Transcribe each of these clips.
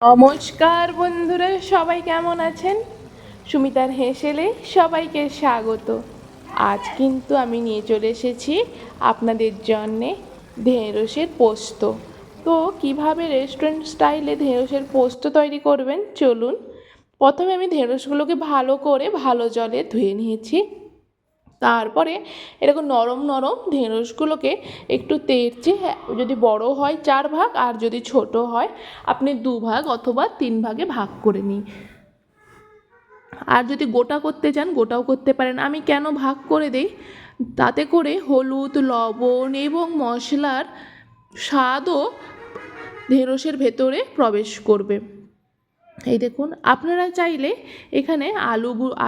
নমস্কার বন্ধুরা, সবাই কেমন আছেন? সুমিতার হেসেলে সবাইকে স্বাগত। আজ কিন্তু আমি নিয়ে চলে এসেছি আপনাদের জন্যে ঢেঁড়সের পোস্ত। তো কিভাবে রেস্টুরেন্ট স্টাইলে ঢেঁড়সের পোস্ত তৈরি করবেন চলুন। প্রথমে আমি ঢেঁড়সগুলোকে ভালো করে ভালো জলে ধুয়ে নিয়েছি। তারপরে এরকম নরম নরম ঢেঁড়সগুলোকে একটু তেড়ছে, যদি বড় হয় 4 ভাগ আর যদি ছোট হয় আপনি 2 ভাগ অথবা 3 ভাগে ভাগ করে নিন। আর যদি গোটা করতে চান গোটাও করতে পারেন। আমি কেন ভাগ করে দেই, তাতে করে হলুদ, লবণ এবং মশলার স্বাদও ঢেঁড়সের ভেতরে প্রবেশ করবে। এই দেখুন, আপনারা চাইলে এখানে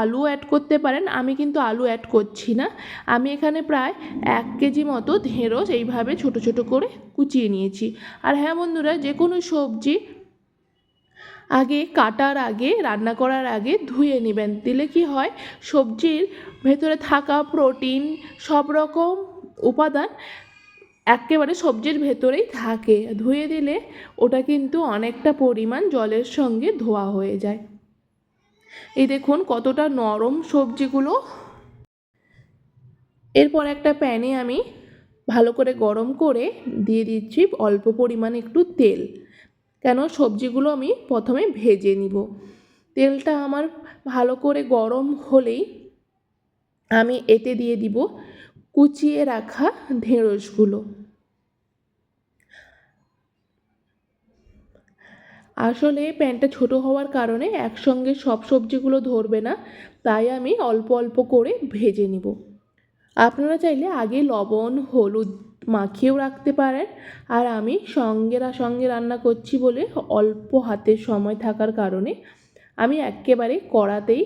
আলু অ্যাড করতে পারেন। আমি কিন্তু আলু অ্যাড করছি না। আমি এখানে প্রায় 1 কেজি মতো ঢেঁড়স এইভাবে ছোট ছোট করে কুচিয়ে নিয়েছি। আর হ্যাঁ বন্ধুরা, যে কোনো সবজি কাটার আগে, রান্না করার আগে ধুয়ে নেবেন। দিলে কি হয়, সবজির ভেতরে থাকা প্রোটিন সব রকম উপাদান একেবারে সবজির ভেতরেই থাকে। ধুয়ে দিলে ওটা কিন্তু অনেকটা পরিমাণ জলের সঙ্গে ধোয়া হয়ে যায়। এই দেখুন কতটা নরম সবজিগুলো। এরপর একটা প্যানে আমি ভালো করে গরম করে দিয়ে দিচ্ছি অল্প পরিমাণে একটু তেল, কেন সবজিগুলো আমি প্রথমে ভেজে নিব। তেলটা আমার ভালো করে গরম হলেই আমি এতে দিয়ে দিব কুচিয়ে রাখা ঢেঁড়সগুলো। আসলে প্যানটা ছোট হওয়ার কারণে একসঙ্গে সব সবজিগুলো ধরবে না, তাই আমি অল্প অল্প করে ভেজে নিব। আপনারা চাইলে আগে লবণ হলুদ মাখিয়েও রাখতে পারেন। আর আমি সঙ্গে রান্না করছি বলে অল্প হাতে সময় থাকার কারণে আমি একেবারে কড়াতেই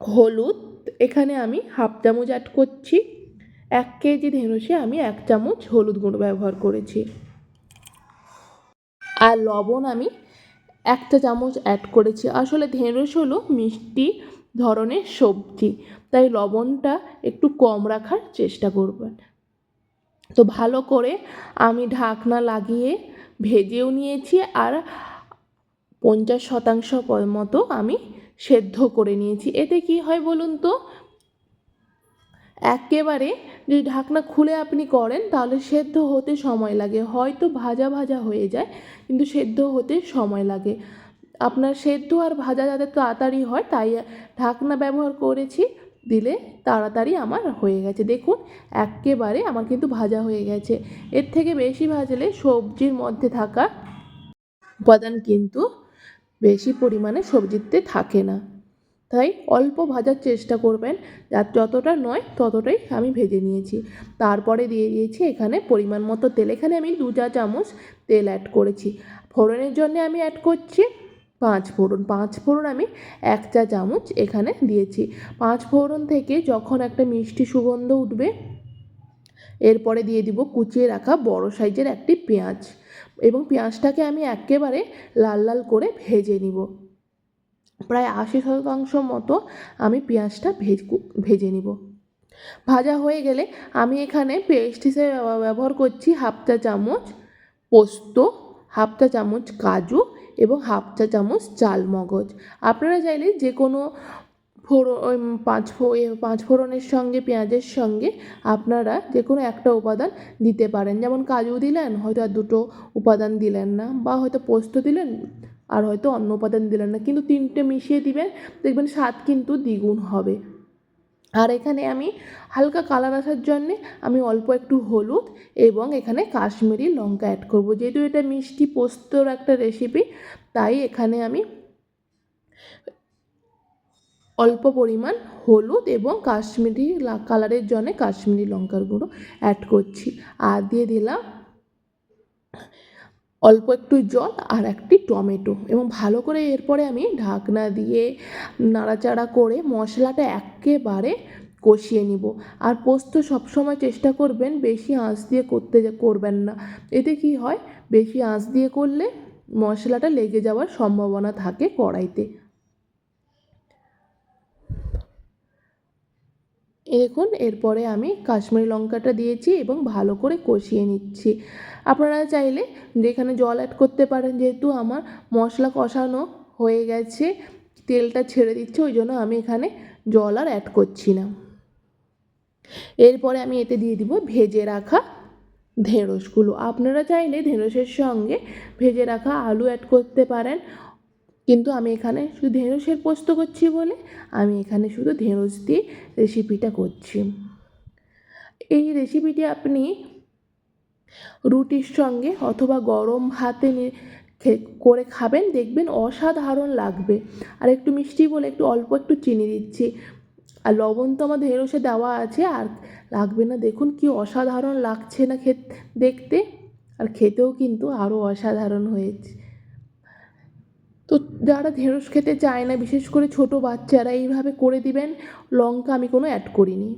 হলুদ এখানে আমি 1/2 চামচ অ্যাড করছি। 1 কেজি ঢেঁড়সে আমি 1 চামচ হলুদ গুঁড়ো ব্যবহার করেছি। আর লবণ আমি 1 চামচ অ্যাড করেছি। আসলে ঢেঁড়স হলো মিষ্টি ধরনের সবজি, তাই লবণটা একটু কম রাখার চেষ্টা করবেন। তো ভালো করে আমি ঢাকনা লাগিয়ে ভেজেও নিয়েছি, আর 50% মতো আমি সেদ্ধ করে নিয়েছি। এতে কি হয় বলুন তো, একেবারে যদি ঢাকনা খুলে আপনি করেন তাহলে সেদ্ধ হতে সময় লাগে, হয়তো ভাজা ভাজা হয়ে যায় কিন্তু সেদ্ধ হতে সময় লাগে। আপনার সেদ্ধ আর ভাজা যাতে তাড়াতাড়ি হয় তাই ঢাকনা ব্যবহার করেছি, দিলে তাড়াতাড়ি আমার হয়ে গেছে। দেখুন একেবারে আমার কিন্তু ভাজা হয়ে গেছে। এর থেকে বেশি ভাজলে সবজির মধ্যে থাকা উপাদান কিন্তু বেশি পরিমাণে সবজিতে থাকে না, তাই অল্প ভাজার চেষ্টা করবেন। যতটা নয় ততটাই আমি ভেজে নিয়েছি। তারপরে দিয়ে দিয়েছি এখানে পরিমাণ মতো তেল। এখানে আমি 2 চামচ তেল অ্যাড করেছি। ফোড়নের জন্য আমি অ্যাড করছি 5 ফোড়ন আমি 1 চামচ এখানে দিয়েছি। 5 ফোড়ন থেকে যখন একটা মিষ্টি সুগন্ধ উঠবে, এরপরে দিয়ে দিব কুচিয়ে রাখা বড় সাইজের একটি পেঁয়াজ, এবং পেঁয়াজটাকে আমি একেবারে লাল লাল করে ভেজে নিব। প্রায় 80% মতো আমি পেঁয়াজটা ভেজে নিব। ভাজা হয়ে গেলে আমি এখানে পেস্ট হিসেবে ব্যবহার করছি 1/2 চামচ পোস্ত, 1/2 চামচ কাজু এবং 1/2 চামচ চালমগজ। আপনারা চাইলে যে কোনো পাঁচ ফোড়নের সঙ্গে পেঁয়াজের সঙ্গে আপনারা যে কোনো একটা উপাদান দিতে পারেন। যেমন কাজু দিলেন, হয়তো আর 2টো উপাদান দিলেন না, বা হয়তো পোস্ত দিলেন আর হয়তো অন্য উপাদান দিলেন না, কিন্তু 3টে মিশিয়ে দিবেন, দেখবেন স্বাদ কিন্তু দ্বিগুণ হবে। আর এখানে আমি হালকা কালার আসার জন্যে আমি অল্প একটু হলুদ এবং এখানে কাশ্মীরি লঙ্কা অ্যাড করব। যেহেতু এটা মিষ্টি পোস্তর একটা রেসিপি, তাই এখানে আমি অল্প পরিমাণ হলুদ এবং কাশ্মীরি কালারের জন্য কাশ্মীরি লঙ্কার গুঁড়ো অ্যাড করছি। আর দিয়ে দিলাম অল্প একটু জল আর একটি টমেটো, এবং ভালো করে এরপরে আমি ঢাকনা দিয়ে নাড়াচাড়া করে মশলাটা একেবারে কষিয়ে নিব। আর পোস্ত সবসময় চেষ্টা করবেন বেশি আঁচ দিয়ে করবেন না। এতে কি হয়, বেশি আঁচ দিয়ে করলে মশলাটা লেগে যাওয়ার সম্ভাবনা থাকে কড়াইতে। দেখুন এরপরে আমি কাশ্মীরি লঙ্কাটা দিয়েছি এবং ভালো করে কষিয়ে নিচ্ছি। আপনারা চাইলে যেখানে জল অ্যাড করতে পারেন, যেহেতু আমার মশলা কষানো হয়ে গেছে, তেলটা ছেড়ে দিচ্ছে, ওই জন্য আমি এখানে জল আর অ্যাড করছি না। এরপরে আমি এতে দিয়ে দিব ভেজে রাখা ঢেঁড়সগুলো। আপনারা চাইলে ঢেঁড়সের সঙ্গে ভেজে রাখা আলু অ্যাড করতে পারেন, কিন্তু আমি এখানে শুধু ঢেঁড়সের পোস্ত করছি বলে আমি এখানে শুধু ঢেঁড়স দিয়ে রেসিপিটা করছি। এই রেসিপিটি আপনি রুটির সঙ্গে অথবা গরম ভাতে করে খাবেন, দেখবেন অসাধারণ লাগবে। আর একটু মিষ্টি বলে অল্প একটু চিনি দিচ্ছি, আর লবণ তো আমার ঢেঁড়সে দেওয়া আছে, আর লাগবে না। দেখুন কি অসাধারণ লাগছে না দেখতে, আর খেতেও কিন্তু আরও অসাধারণ হয়েছে। তো যারা ঢেঁড়স খেতে চায় না, বিশেষ করে ছোটো বাচ্চারা, এইভাবে করে দিবেন। লঙ্কা আমি কোনো অ্যাড করিনি।